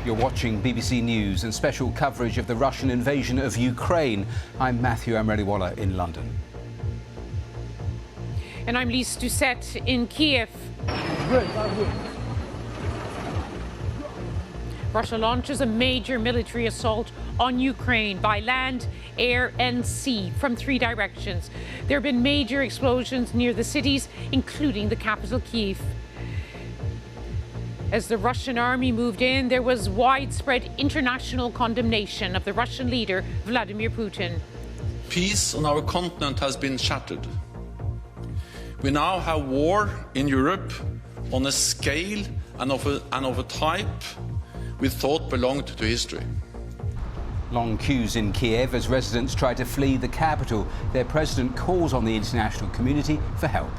You're watching BBC News and special coverage of the Russian invasion of Ukraine. I'm Matthew Amroliwala in London. And I'm Lyse Doucet in Kiev. Russia launches a major military assault on Ukraine by land, air and sea from 3 directions. There have been major explosions near the cities, including the capital, Kiev. As the Russian army moved in, there was widespread international condemnation of the Russian leader, Vladimir Putin. Peace on our continent has been shattered. We now have war in Europe on a scale and of a type we thought belonged to history. Long queues in Kiev as residents try to flee the capital. Their president calls on the international community for help.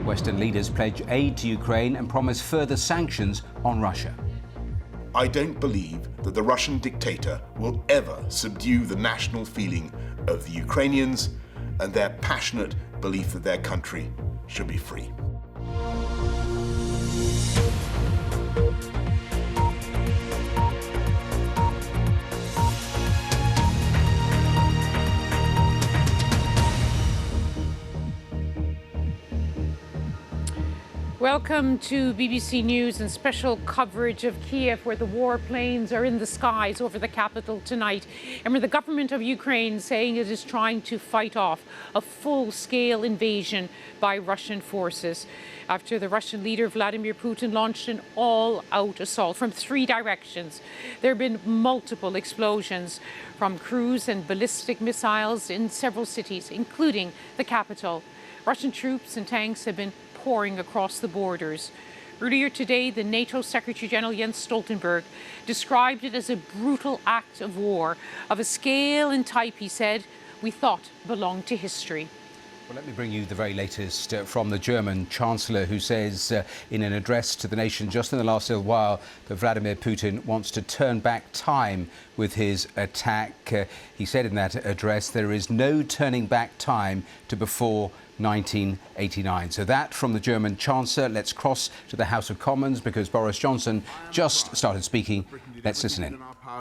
Western leaders pledge aid to Ukraine and promise further sanctions on Russia. I don't believe that the Russian dictator will ever subdue the national feeling of the Ukrainians and their passionate belief that their country should be free. Welcome to BBC News and special coverage of Kiev, where the warplanes are in the skies over the capital tonight, and where the government of Ukraine saying it is trying to fight off a full-scale invasion by Russian forces after the Russian leader Vladimir Putin launched an all-out assault from 3 directions. There have been multiple explosions from cruise and ballistic missiles in several cities, including the capital. Russian troops and tanks have been pouring across the borders. Earlier today, the NATO Secretary-General Jens Stoltenberg described it as a brutal act of war, of a scale and type, he said, we thought belonged to history. Well, let me bring you the very latest from the German Chancellor, who says in an address to the nation just in the last little while that Vladimir Putin wants to turn back time with his attack. He said in that address, there is no turning back time to before 1989. So that from the German Chancellor. Let's cross to the House of Commons because Boris Johnson just started speaking. Let's listen in.